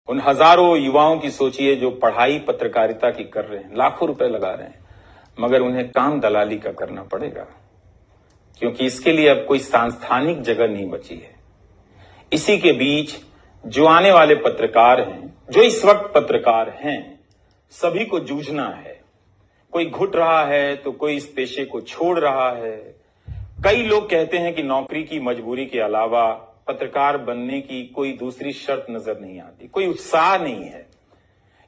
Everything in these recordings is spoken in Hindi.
उन हजारों युवाओं की सोचिए जो पढ़ाई पत्रकारिता की कर रहे हैं, लाखों रुपए लगा रहे हैं, मगर उन्हें काम दलाली का करना पड़ेगा, क्योंकि इसके लिए अब कोई सांस्थानिक जगह नहीं बची है। इसी के बीच जो आने वाले पत्रकार हैं, जो इस वक्त पत्रकार हैं, सभी को जूझना है। कोई घुट रहा है तो कोई इस पेशे को छोड़ रहा है। कई लोग कहते हैं कि नौकरी की मजबूरी के अलावा पत्रकार बनने की कोई दूसरी शर्त नजर नहीं आती, कोई उत्साह नहीं है।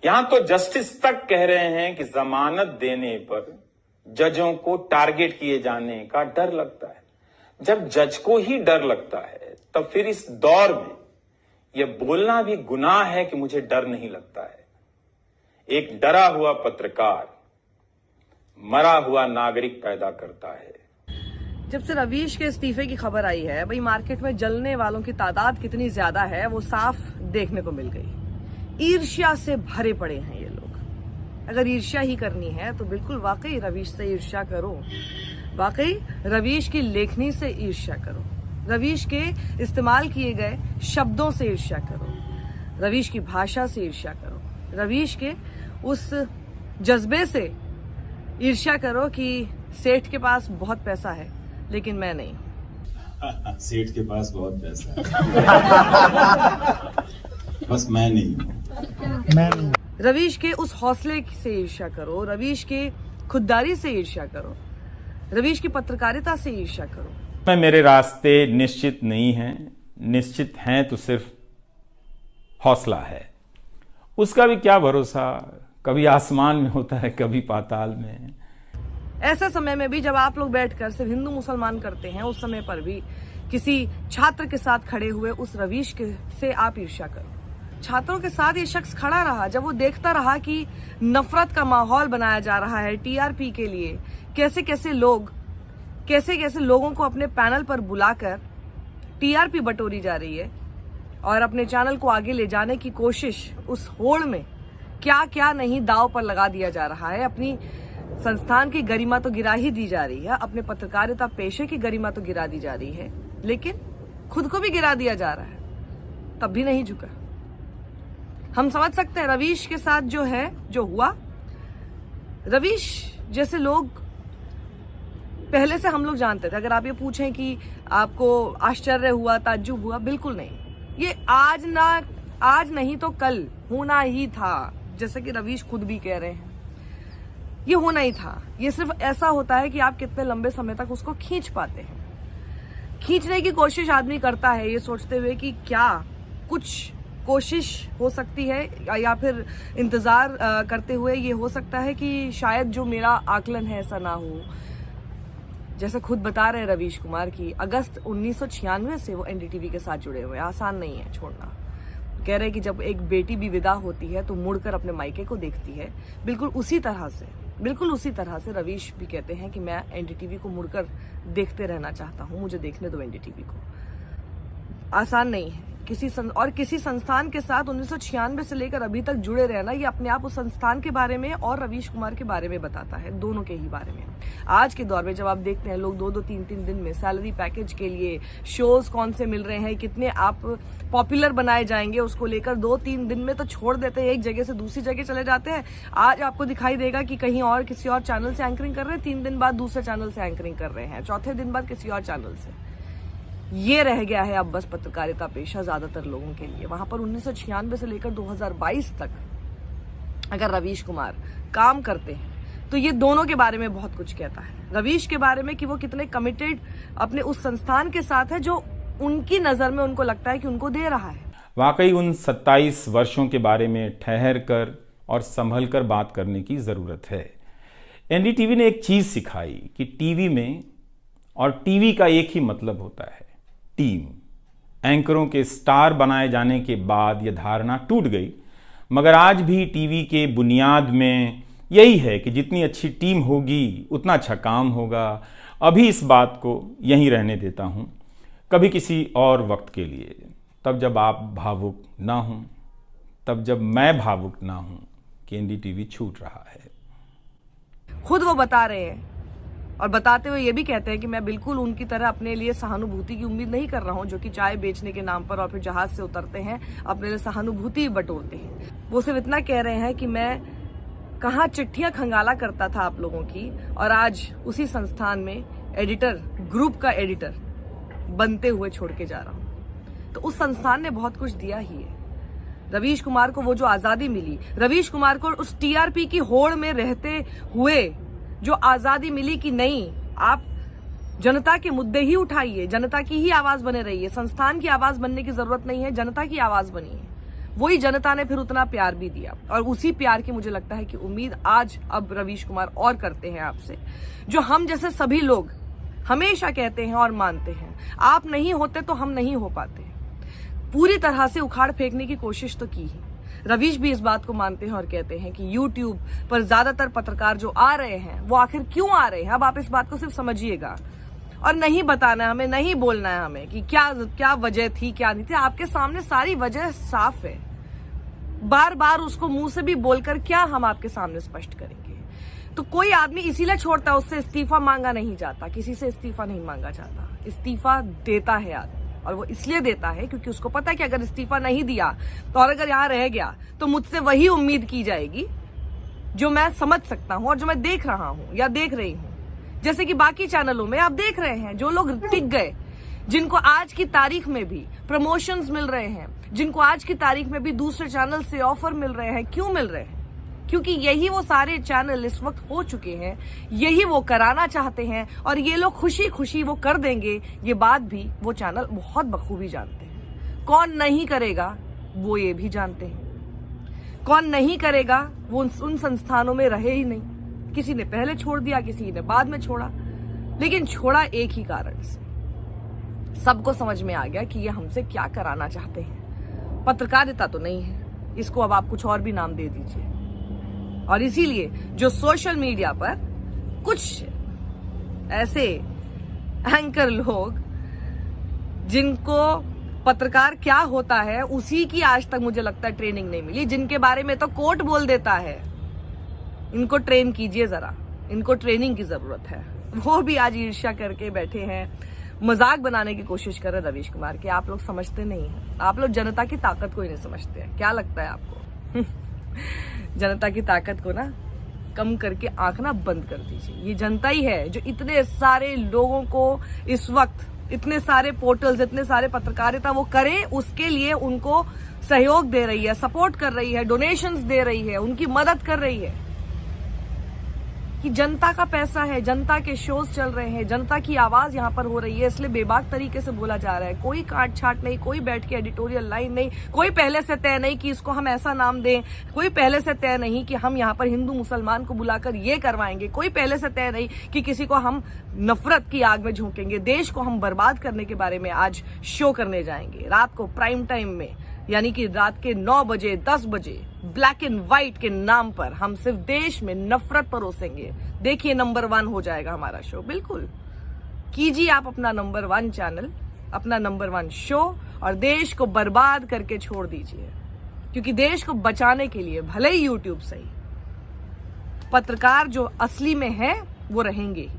यहां तो जस्टिस तक कह रहे हैं कि जमानत देने पर जजों को टारगेट किए जाने का डर लगता है। जब जज को ही डर लगता है, तब फिर इस दौर में यह बोलना भी गुनाह है कि मुझे डर नहीं लगता है। एक डरा हुआ पत्रकार मरा हुआ नागरिक पैदा करता है। जब से रवीश के इस्तीफे की खबर आई है, भाई मार्केट में जलने वालों की तादाद कितनी ज्यादा है वो साफ देखने को मिल गई। ईर्ष्या से भरे पड़े हैं ये लोग। अगर ईर्ष्या ही करनी है तो बिल्कुल वाकई रवीश से ईर्ष्या करो, वाकई रवीश की लेखनी से ईर्ष्या करो, रवीश के इस्तेमाल किए गए शब्दों से ईर्ष्या करो, रवीश की भाषा से ईर्ष्या करो, रवीश के उस जज्बे से ईर्ष्या करो कि सेठ के पास बहुत पैसा है लेकिन मैं नहीं। सेठ के पास बहुत पैसा है बस मैं नहीं हूं। रवीश के उस हौसले से ईर्ष्या करो, रवीश के खुददारी से ईर्ष्या करो, रवीश की पत्रकारिता से ईर्ष्या करो। मैं मेरे रास्ते निश्चित नहीं हैं, निश्चित हैं तो सिर्फ हौसला है। उसका भी क्या भरोसा, कभी आसमान में होता है, कभी पाताल में। ऐसे समय में भी जब आप लोग बैठकर सिर्फ हिंदू मुसलमान करते हैं, उस समय पर भी किसी छात्र के साथ खड़े हुए उस रवीश के से आप ईर्ष्या करो। छात्रों के साथ ये शख्स खड़ा रहा जब वो देखता रहा कि नफरत का माहौल बनाया जा रहा है टीआरपी के लिए। कैसे कैसे लोगों को अपने पैनल पर बुलाकर टीआरपी बटोरी जा रही है और अपने चैनल को आगे ले जाने की कोशिश, उस होड़ में क्या क्या नहीं दांव पर लगा दिया जा रहा है। अपनी संस्थान की गरिमा तो गिरा ही दी जा रही है, अपने पत्रकारिता पेशे की गरिमा तो गिरा दी जा रही है, लेकिन खुद को भी गिरा दिया जा रहा है, तब भी नहीं झुका। हम समझ सकते हैं रवीश के साथ जो हुआ। रवीश जैसे लोग पहले से हम लोग जानते थे। अगर आप ये पूछें कि आपको आश्चर्य हुआ, ताज्जुब हुआ, बिल्कुल नहीं। ये आज नहीं तो कल होना ही था, जैसे कि रवीश खुद भी कह रहे हैं। ये होना ही था। ये सिर्फ ऐसा होता है कि आप कितने लंबे समय तक उसको खींच पाते हैं। खींचने की कोशिश आदमी करता है ये सोचते हुए कि क्या कुछ कोशिश हो सकती है, या फिर इंतजार करते हुए ये हो सकता है कि शायद जो मेरा आकलन है ऐसा ना हो। जैसे खुद बता रहे रवीश कुमार की अगस्त 1996 से वो एनडीटीवी के साथ जुड़े हुए हैं। आसान नहीं है छोड़ना। कह रहे कि जब एक बेटी भी विदा होती है तो मुड़कर अपने मायके को देखती है। बिल्कुल उसी तरह से रवीश भी कहते हैं कि मैं एनडीटीवी को मुड़कर देखते रहना चाहता हूं, मुझे देखने दो एनडीटीवी को। आसान नहीं है किसी संस्थान के साथ 1996 से लेकर अभी तक जुड़े रहना। ये अपने आप उस संस्थान के बारे में और रवीश कुमार के बारे में बताता है, दोनों के ही बारे में। आज के दौर में जब आप देखते हैं लोग 2-2, 3-3 दिन में सैलरी पैकेज के लिए शोज कौन से मिल रहे हैं, कितने आप पॉपुलर बनाए जाएंगे, उसको लेकर 2-3 दिन में तो छोड़ देते हैं, एक जगह से दूसरी जगह चले जाते हैं। आज आपको दिखाई देगा कि कहीं और किसी और चैनल से एंकरिंग कर रहे हैं, 3 दिन बाद दूसरे चैनल से एंकरिंग कर रहे हैं, चौथे दिन बाद किसी और चैनल से। ये रह गया है अब बस पत्रकारिता पेशा ज्यादातर लोगों के लिए। वहां पर 1996 से लेकर 2022 तक अगर रवीश कुमार काम करते हैं तो ये दोनों के बारे में बहुत कुछ कहता है। रवीश के बारे में कि वो कितने कमिटेड अपने उस संस्थान के साथ है जो उनकी नजर में उनको लगता है कि उनको दे रहा है। वाकई उन 27 वर्षों के बारे में ठहर कर और संभल कर बात करने की जरूरत है। एनडीटीवी ने एक चीज सिखाई कि टीवी में और टीवी का एक ही मतलब होता है, टीम। एंकरों के स्टार बनाए जाने के बाद यह धारणा टूट गई, मगर आज भी टीवी के बुनियाद में यही है कि जितनी अच्छी टीम होगी उतना अच्छा काम होगा। अभी इस बात को यहीं रहने देता हूं, कभी किसी और वक्त के लिए, तब जब आप भावुक ना हों, तब जब मैं भावुक ना हूं कि एनडीटीवी छूट रहा है। खुद वो बता रहे हैं और बताते हुए ये भी कहते हैं कि मैं बिल्कुल उनकी तरह अपने लिए सहानुभूति की उम्मीद नहीं कर रहा हूं, जो कि चाय बेचने के नाम पर और फिर जहाज से उतरते हैं अपने लिए सहानुभूति बटोरते हैं। वो सिर्फ इतना कह रहे हैं कि मैं कहाँ चिट्ठियां खंगाला करता था आप लोगों की, और आज उसी संस्थान में एडिटर, ग्रुप का एडिटर बनते हुए छोड़ के जा रहा हूं। तो उस संस्थान ने बहुत कुछ दिया ही है। रवीश कुमार को वो जो आजादी मिली, रवीश कुमार को उस टीआरपी की होड़ में रहते हुए जो आजादी मिली कि नहीं, आप जनता के मुद्दे ही उठाइए, जनता की ही आवाज बने रहिए, संस्थान की आवाज बनने की जरूरत नहीं है, जनता की आवाज बनिए। वही जनता ने फिर उतना प्यार भी दिया, और उसी प्यार की मुझे लगता है कि उम्मीद आज अब रवीश कुमार और करते हैं आपसे, जो हम जैसे सभी लोग हमेशा कहते हैं और मानते हैं। आप नहीं होते तो हम नहीं हो पाते। पूरी तरह से उखाड़ फेंकने की कोशिश तो की ही। रवीश भी इस बात को मानते हैं और कहते हैं कि YouTube पर ज्यादातर पत्रकार जो आ रहे हैं वो आखिर क्यों आ रहे हैं। अब आप इस बात को सिर्फ समझिएगा और नहीं बताना है हमें, नहीं बोलना है हमें कि क्या वजह थी, क्या नहीं थी। आपके सामने सारी वजह साफ है। बार बार उसको मुंह से भी बोलकर क्या हम आपके सामने स्पष्ट करेंगे। तो कोई आदमी इसीलिए छोड़ता है, उससे इस्तीफा मांगा नहीं जाता, किसी से इस्तीफा नहीं मांगा जाता, इस्तीफा देता है आदमी। और वो इसलिए देता है क्योंकि उसको पता है कि अगर इस्तीफा नहीं दिया तो और अगर यहां रह गया तो मुझसे वही उम्मीद की जाएगी जो मैं समझ सकता हूं और जो मैं देख रहा हूं या देख रही हूं। जैसे कि बाकी चैनलों में आप देख रहे हैं, जो लोग टिक गए, जिनको आज की तारीख में भी प्रमोशंस मिल रहे हैं, जिनको आज की तारीख में भी दूसरे चैनल से ऑफर मिल रहे हैं। क्यों मिल रहे हैं? क्योंकि यही वो सारे चैनल इस वक्त हो चुके हैं, यही वो कराना चाहते हैं, और ये लोग खुशी खुशी वो कर देंगे। ये बात भी वो चैनल बहुत बखूबी जानते हैं। कौन नहीं करेगा वो ये भी जानते हैं। कौन नहीं करेगा वो उन संस्थानों में रहे ही नहीं। किसी ने पहले छोड़ दिया, किसी ने बाद में छोड़ा, लेकिन छोड़ा एक ही कारण से। सबको समझ में आ गया कि ये हमसे क्या कराना चाहते हैं। पत्रकारिता तो नहीं है, इसको अब आप कुछ और भी नाम दे दीजिए। और इसीलिए जो सोशल मीडिया पर कुछ ऐसे एंकर लोग, जिनको पत्रकार क्या होता है उसी की आज तक मुझे लगता है ट्रेनिंग नहीं मिली, जिनके बारे में तो कोर्ट बोल देता है, इनको ट्रेन कीजिए जरा, इनको ट्रेनिंग की जरूरत है। वो भी आज ईर्ष्या करके बैठे हैं, मजाक बनाने की कोशिश कर रहे रवीश कुमार की। आप लोग समझते नहीं हैं, आप लोग जनता की ताकत को ही नहीं समझते हैं। क्या लगता है आपको? जनता की ताकत को ना कम करके आंख ना बंद कर दीजिए। ये जनता ही है जो इतने सारे लोगों को इस वक्त, इतने सारे पोर्टल्स, इतने सारे पत्रकारिता वो करें उसके लिए उनको सहयोग दे रही है, सपोर्ट कर रही है, डोनेशंस दे रही है, उनकी मदद कर रही है। कि जनता का पैसा है, जनता के शोज चल रहे हैं, जनता की आवाज यहाँ पर हो रही है, इसलिए बेबाक तरीके से बोला जा रहा है। कोई काट छाट नहीं, कोई बैठ के एडिटोरियल लाइन नहीं, कोई पहले से तय नहीं कि इसको हम ऐसा नाम दें, कोई पहले से तय नहीं कि हम यहाँ पर हिंदू मुसलमान को बुलाकर ये करवाएंगे, कोई पहले से तय नहीं कि किसी को हम नफरत की आग में झोंकेंगे, देश को हम बर्बाद करने के बारे में आज शो करने जाएंगे। रात को प्राइम टाइम में, यानी कि रात के 9 बजे 10 बजे ब्लैक एंड व्हाइट के नाम पर हम सिर्फ देश में नफरत परोसेंगे। देखिए नंबर 1 हो जाएगा हमारा शो। बिल्कुल कीजिए आप अपना नंबर 1 चैनल, अपना नंबर 1 शो, और देश को बर्बाद करके छोड़ दीजिए। क्योंकि देश को बचाने के लिए भले ही यूट्यूब सही, पत्रकार जो असली में है वो रहेंगे ही।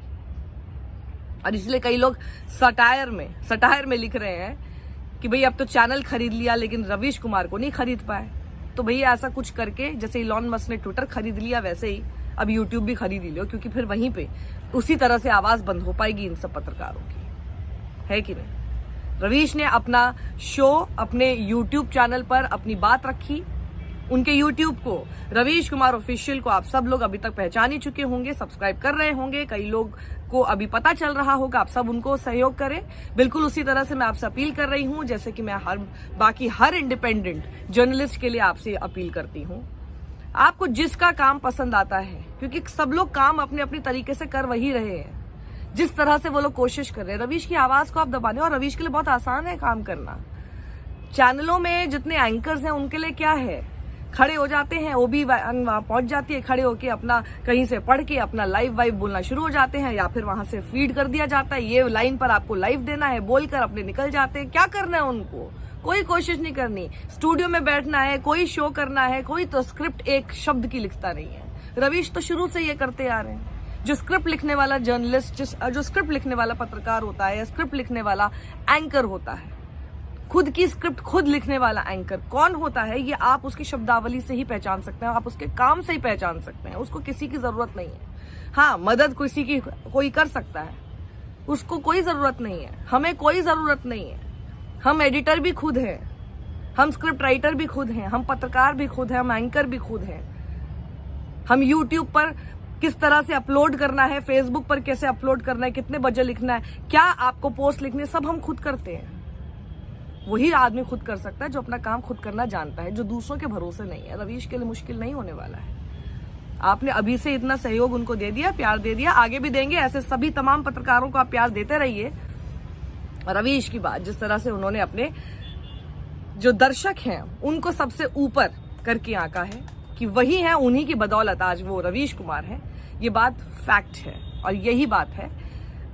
और इसलिए कई लोग सटायर में लिख रहे हैं कि भाई अब तो चैनल खरीद लिया लेकिन रवीश कुमार को नहीं खरीद पाए। तो भैया ऐसा कुछ करके, जैसे इलॉन मस्क ने ट्विटर खरीद लिया, वैसे ही अब यूट्यूब भी खरीद ही लो, क्योंकि फिर वहीं पे उसी तरह से आवाज बंद हो पाएगी इन सब पत्रकारों की, है कि नहीं। रवीश ने अपना शो अपने यूट्यूब चैनल पर अपनी बात रखी। उनके यूट्यूब को, रवीश कुमार ऑफिशियल को आप सब लोग अभी तक पहचान ही चुके होंगे, सब्सक्राइब कर रहे होंगे। कई लोग को अभी पता चल रहा होगा, आप सब उनको सहयोग करें। बिल्कुल उसी तरह से मैं आपसे अपील कर रही हूं जैसे कि मैं बाकी हर इंडिपेंडेंट जर्नलिस्ट के लिए आपसे अपील करती हूं। आपको जिसका काम पसंद आता है, क्योंकि सब लोग काम अपने अपने तरीके से कर वही रहे हैं, जिस तरह से वो लोग कोशिश कर रहे हैं। रवीश की आवाज को आप दबाने, और रवीश के लिए बहुत आसान है काम करना। चैनलों में जितने एंकर्स हैं उनके लिए क्या है, खड़े हो जाते हैं, वो भी वहां पहुंच जाती है, खड़े होके अपना कहीं से पढ़ के अपना लाइव वाइव बोलना शुरू हो जाते हैं, या फिर वहां से फीड कर दिया जाता है, ये लाइन पर आपको लाइव देना है, बोलकर अपने निकल जाते हैं। क्या करना है उनको? कोई कोशिश नहीं करनी, स्टूडियो में बैठना है, कोई शो करना है, कोई तो स्क्रिप्ट एक शब्द की लिखता नहीं है। रवीश तो शुरू से ये करते आ रहे हैं। जो स्क्रिप्ट लिखने वाला जर्नलिस्ट, जो स्क्रिप्ट लिखने वाला पत्रकार होता है या स्क्रिप्ट लिखने वाला एंकर होता है, खुद की स्क्रिप्ट खुद लिखने वाला एंकर कौन होता है, ये आप उसकी शब्दावली से ही पहचान सकते हैं, आप उसके काम से ही पहचान सकते हैं। उसको किसी की जरूरत नहीं है। हाँ, मदद किसी की कोई कर सकता है, उसको कोई जरूरत नहीं है। हमें कोई जरूरत नहीं है। हम एडिटर भी खुद हैं, हम स्क्रिप्ट राइटर भी खुद हैं, हम पत्रकार भी खुद हैं, हम एंकर भी खुद हैं। हम यूट्यूब पर किस तरह से अपलोड करना है, फेसबुक पर कैसे अपलोड करना है, कितने बजे लिखना है, क्या आपको पोस्ट लिखनी है, सब हम खुद करते हैं। वही आदमी खुद कर सकता है जो अपना काम खुद करना जानता है, जो दूसरों के भरोसे नहीं है। रवीश के लिए मुश्किल नहीं होने वाला है। आपने अभी से इतना सहयोग उनको दे दिया, प्यार दे दिया, आगे भी देंगे। ऐसे सभी तमाम पत्रकारों को आप प्यार देते रहिए। रवीश की बात, जिस तरह से उन्होंने अपने जो दर्शक हैं उनको सबसे ऊपर करके आंका है कि वही है, उन्हीं की बदौलत आज वो रवीश कुमार है, ये बात फैक्ट है। और यही बात है,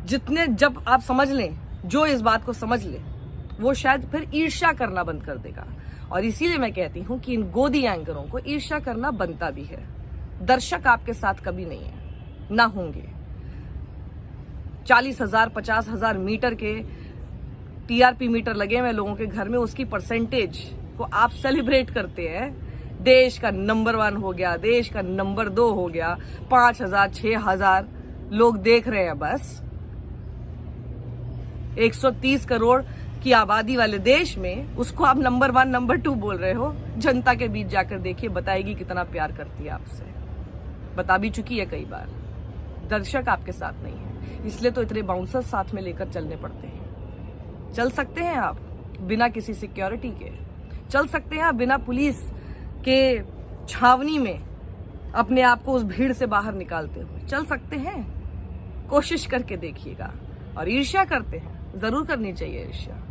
जितने जब आप समझ लें, जो इस बात को समझ ले, वो शायद फिर ईर्ष्या करना बंद कर देगा। और इसीलिए मैं कहती हूं कि इन गोदी एंकरों को ईर्ष्या करना बनता भी है। दर्शक आपके साथ कभी नहीं है, ना होंगे। 40,000 50,000 मीटर के टीआरपी मीटर लगे हुए लोगों के घर में, उसकी परसेंटेज को आप सेलिब्रेट करते हैं। देश का नंबर 1 हो गया, देश का नंबर 2 हो गया, 5,000 6,000 लोग देख रहे हैं बस। 130 करोड़ की आबादी वाले देश में उसको आप नंबर 1 नंबर 2 बोल रहे हो। जनता के बीच जाकर देखिए, बताएगी कितना प्यार करती है आपसे। बता भी चुकी है कई बार। दर्शक आपके साथ नहीं है, इसलिए तो इतने बाउंसर साथ में लेकर चलने पड़ते हैं। चल सकते हैं आप बिना किसी सिक्योरिटी के, चल सकते हैं आप बिना पुलिस के छावनी में अपने आप को उस भीड़ से बाहर निकालते हुए, चल सकते हैं। कोशिश करके देखिएगा। और ईर्ष्या करते हैं, जरूर करनी चाहिए ईर्ष्या।